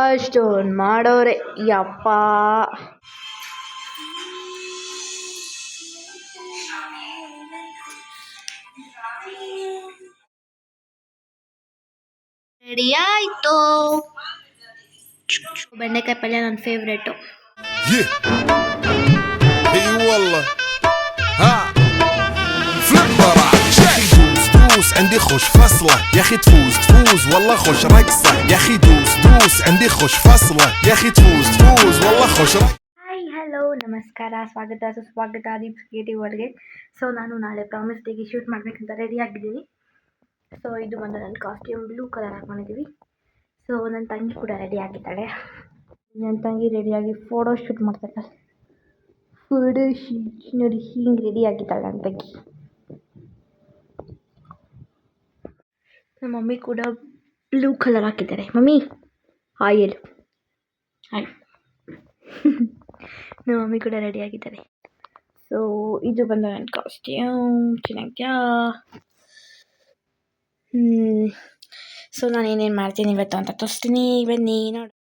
ಅಷ್ಟೊಂದು ಮಾಡೋರೆ ಯಪ್ಪ. ರೆಡಿ ಆಯ್ತು. ಬೆಂಡೆಕಾಯಿ ಪಲ್ಯ ನನ್ನ ಫೇವ್ರೇಟು. دوس عندي خوش فصلة يا اخي تفوز والله خوش رقصة يا اخي دوس عندي خوش فصلة يا اخي تفوز والله خوش رقصة. ಹಾಯ್ ಹಲೋ ನಮಸ್ಕಾರ, ಸ್ವಾಗತ ಸುಸ್ವಾಗತ ದೀಪ್ಸ್ ಕ್ರಿಯೇಟಿವ್ ವರ್ಲ್ಡ್ಗೆ. ಸೊ ನಾನು ನಾಳೆ ಪ್ರಾಮಿಸ್ ಡೇಗೆ ಶೂಟ್ ಮಾಡಬೇಕಂತ ರೆಡಿ ಆಗಿದ್ದೀನಿ. ಸೊ ಇದು ಬಂದು ನನ್ನ ಕಾಸ್ಟ್ಯೂಮ್ ಬ್ಲೂ ಕಲರ್ ಹಾಕೊಂಡಿದ್ದೀವಿ. ಸೊ ನನ್ನ ತಂಗಿ ಕೂಡ ರೆಡಿ ಆಗಿದ್ದಾಳೆ. ನನ್ನ ತಂಗಿ ರೆಡಿಯಾಗಿ ಫೋಟೋ ಶೂಟ್ ಮಾಡ್ತಾಳೆ. ಫೋಟೋ ಶೂಟ್ ನೋಡಿ, ಹಿಂಗೆ ರೆಡಿ ಆಗಿದ್ದಾಳೆ ನನ್ನ ತಂಗಿ. ನಮ್ಮ ಮಮ್ಮಿ ಕೂಡ ಬ್ಲೂ ಕಲರ್ ಹಾಕಿದ್ದಾರೆ. ಮಮ್ಮಿ ಹಾಯ್ ಹೇಳು. ಹಾಯ್. ನಮ್ಮ ಮಮ್ಮಿ ಕೂಡ ರೆಡಿ ಆಗಿದ್ದಾರೆ. ಸೊ ಇದು ಬಂದು ನನ್ನ ಕಾಸ್ಟ್ಯೂಮ್. ಚೆನ್ನಾಗ್ಯಾ? ಸೊ ನಾನು ಏನೇನು ಮಾಡ್ತೀನಿ ಇವತ್ತು ಅಂತ ತೋರಿಸ್ತೀನಿ, ಬನ್ನಿ ನೋಡಿ.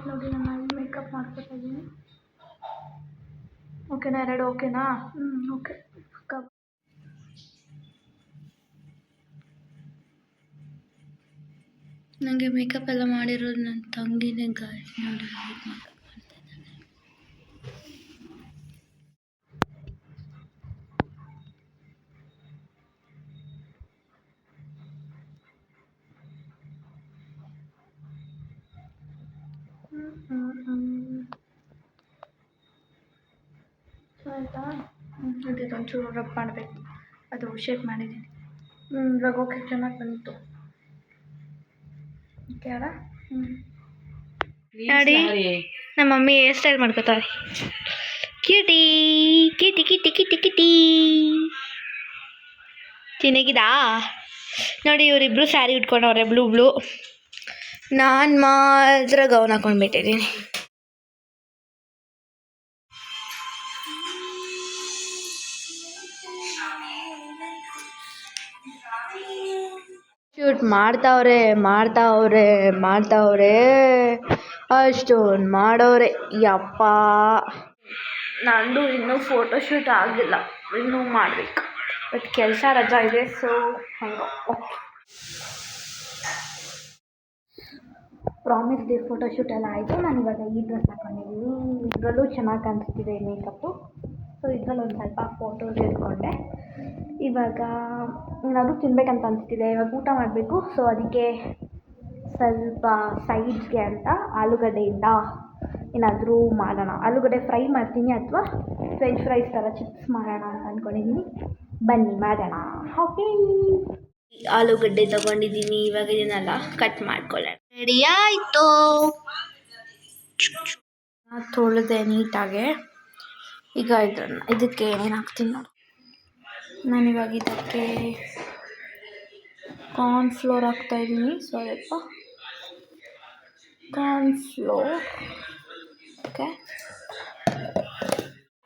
ನೋಡಿ ನಾನು ಮೇಕಪ್ ಮಾಡ್ಕೊತಾ ಇದ್ದೀನಿ. ಓಕೆನಾ? ಎರಡು ಓಕೆನಾ? ಓಕೆ. ನನಗೆ ಮೇಕಪ್ ಎಲ್ಲ ಮಾಡಿರೋದು ನನ್ನ ತಂಗಿನೇ ಗಾಯ್ಸ್. ನೋಡಿ ಮೇಕಪ್ ಮಾಡ್ತಾ ಇದ್ದಾಳೆ. ಆಯಿತಾ? ಇದು ಒಂಚೂರು ರಬ್ ಮಾಡಬೇಕು, ಅದು ಶೇಪ್ ಮಾಡಿದ್ದೀನಿ. ಇವಾಗ ಓಕೆ, ಚೆನ್ನಾಗಿ ಬಂತು. ಓಕೆ ಅಲ್ಲ? ನೋಡಿ ನಮ್ಮ ಮಮ್ಮಿ ಹೇರ್ ಸ್ಟೈಲ್ ಮಾಡ್ಕೋತಾರೆ. ಕಿಟಿ ಕಿಟಿ ಕಿಟಿ ಕಿಟಿ ಕಿಟಿ ಚೆನ್ನಾಗಿದಾ? ನೋಡಿ ಇವರಿಬ್ರು ಸ್ಯಾರಿ ಉಟ್ಕೊಂಡವ್ರೆ, ಬ್ಲೂ. ನಾನು ಮಾತ್ರ ಗೌನ್ ಹಾಕೊಂಡ್ಬಿಟ್ಟಿದ್ದೀನಿ. ಶೂಟ್ ಮಾಡ್ತಾವ್ರೆ ಅಷ್ಟೊಂದು ಮಾಡೋರೆ ಯಪ್ಪ. ನಂದು ಇನ್ನೂ ಫೋಟೋ ಶೂಟ್ ಆಗಿಲ್ಲ, ಇನ್ನೂ ಮಾಡಬೇಕು. ಇವತ್ತು ಕೆಲಸ ರಜಾ ಇದೆ. ಸೊ ಹಂಗೆ ಪ್ರಾಮಿಸ್ ಡೇ ಫೋಟೋಶೂಟ್ ಎಲ್ಲ ಆಯಿತು. ನಾನು ಇವಾಗ ಈ ಡ್ರೆಸ್ ಹಾಕೊಂಡಿದ್ದೀನಿ. ಇದರಲ್ಲೂ ಚೆನ್ನಾಗಿ ಕಾಣಿಸ್ತಿದೆ ಮೇಕಪ್ಪು. ಸೊ ಇದರಲ್ಲಿ ಒಂದು ಸ್ವಲ್ಪ ಫೋಟೋಸ್ ಹಿಡ್ಕೊಂಡೆ. ಇವಾಗ ಏನಾದರೂ ತಿನ್ನಬೇಕಂತ ಅನಿಸ್ತಿದೆ. ಇವಾಗ ಊಟ ಮಾಡಬೇಕು. ಸೊ ಅದಕ್ಕೆ ಸ್ವಲ್ಪ ಸೈಡ್ಸ್ಗೆ ಅಂತ ಆಲೂಗಡ್ಡೆಯಿಂದ ಏನಾದರೂ ಮಾಡೋಣ. ಆಲೂಗಡ್ಡೆ ಫ್ರೈ ಮಾಡ್ತೀನಿ ಅಥವಾ ಫ್ರೆಂಚ್ ಫ್ರೈಸ್ ಥರ ಚಿಪ್ಸ್ ಮಾಡೋಣ ಅಂತ ಅಂದ್ಕೊಂಡಿದ್ದೀನಿ. ಬನ್ನಿ ಮಾಡೋಣ. ಓಕೆ, ಆಲೂಗಡ್ಡೆ ತೊಗೊಂಡಿದ್ದೀನಿ. ಇವಾಗ ಇದನ್ನೆಲ್ಲ ಕಟ್ ಮಾಡ್ಕೊಳ್ಳೋಣ. ರೆಡಿ ಆಯಿತು. ತೊಳೆದೆ ನೀಟಾಗೆ. ಈಗ ಇದಕ್ಕೆ ಏನೇನು ಹಾಕ್ತೀನಿ ನೋಡಿ. ನಾನಿವಾಗ ಇದಕ್ಕೆ ಕಾರ್ನ್ಫ್ಲೋರ್ ಹಾಕ್ತಾಯಿದ್ದೀನಿ. ಸ್ವಲ್ಪ ಕಾರ್ನ್ಫ್ಲೋರ್. ಓಕೆ,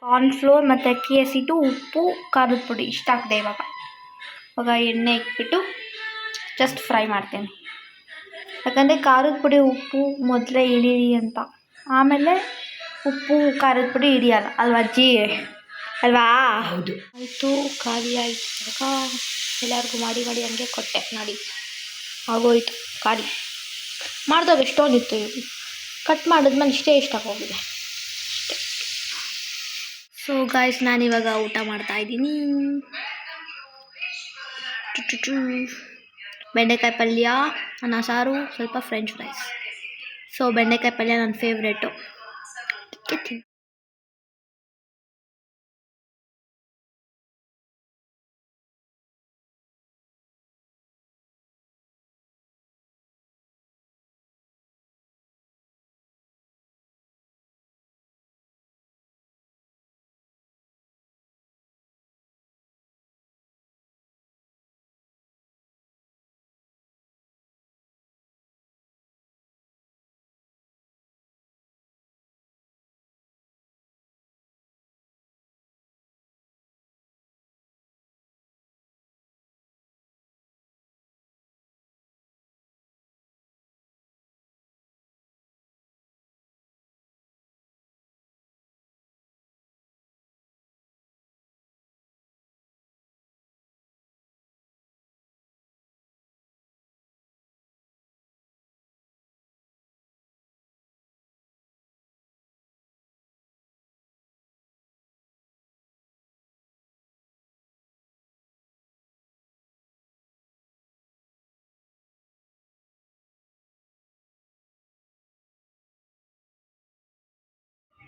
ಕಾರ್ನ್ಫ್ಲೋರ್ ಮತ್ತು ಅಕ್ಕಿ ಹಸಿಟ್ಟು, ಉಪ್ಪು, ಖಾರದ ಪುಡಿ ಇಷ್ಟ ಹಾಕಿದೆ. ಇವಾಗ ಎಣ್ಣೆ ಇಟ್ಬಿಟ್ಟು ಜಸ್ಟ್ ಫ್ರೈ ಮಾಡ್ತೀನಿ. ಯಾಕಂದರೆ ಖಾರದ ಪುಡಿ ಉಪ್ಪು ಮೊದಲೇ ಹಿಡೀರಿ ಅಂತ, ಆಮೇಲೆ ಉಪ್ಪು ಖಾರದ ಪುಡಿ ಹಿಡಿಯಲ್ಲ ಅಲ್ವಾ ಅಜ್ಜಿ? ಅಲ್ವಾ? ಹೌದು. ಆಯಿತು, ಖಾಲಿ ಆಯಿತು. ಇವಾಗ ಎಲ್ಲರಿಗೂ ಮಾಡಿ ಹಂಗೆ ಕೊಟ್ಟೆ ನೋಡಿ. ಆಗೋಯ್ತು ಖಾಲಿ. ಮಾಡಿದಾಗ ಎಷ್ಟೊಂದಿತ್ತು, ಕಟ್ ಮಾಡಿದ್ಮೇಲೆ ಇಷ್ಟ ಆಗೋಗಿದೆ ಅಷ್ಟೇ. ಸೊ ಗಾಯ್ಸ್, ನಾನಿವಾಗ ಊಟ ಮಾಡ್ತಾಯಿದ್ದೀನಿ. ಬೆಂಡೆಕಾಯಿ ಪಲ್ಯ, ಅನ್ನ ಸಾರು, ಸ್ವಲ್ಪ ಫ್ರೆಂಚ್ ಫ್ರೈಸ್. ಸೊ ಬೆಂಡೆಕಾಯಿ ಪಲ್ಯ ನನ್ನ ಫೇವ್ರೇಟು.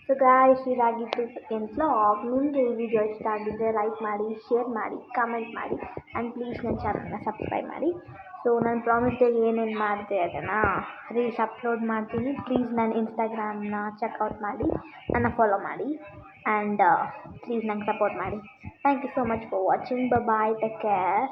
ಸೊ ಗಾಯ್ಸ್, ಇದಾಗಿತ್ತು ಸೆಕೆಂಡ್ ವ್ಲಾಗ್. ನಿಮಗೆ ಈ ವಿಡಿಯೋ ಇಷ್ಟ ಆಗಿದ್ದರೆ ಲೈಕ್ ಮಾಡಿ, ಶೇರ್ ಮಾಡಿ, ಕಮೆಂಟ್ ಮಾಡಿ ಆ್ಯಂಡ್ ಪ್ಲೀಸ್ ನನ್ನ ಚಾನಲ್ನ ಸಬ್ಸ್ಕ್ರೈಬ್ ಮಾಡಿ. ಸೊ ನಾನು ಪ್ರಾಮಿಸ್ ಡೇಗೆ ಏನೇನು ಮಾಡಿದೆ ಅದನ್ನು ರೀಲ್ಸ್ ಅಪ್ಲೋಡ್ ಮಾಡ್ತೀನಿ. ಪ್ಲೀಸ್ ನನ್ನ ಇನ್ಸ್ಟಾಗ್ರಾಮ್ನ ಚೆಕ್ಔಟ್ ಮಾಡಿ, ನನ್ನ ಫಾಲೋ ಮಾಡಿ ಆ್ಯಂಡ್ ಪ್ಲೀಸ್ ನಂಗೆ ಸಪೋರ್ಟ್ ಮಾಡಿ. Thank you so much for watching. Bye, take care.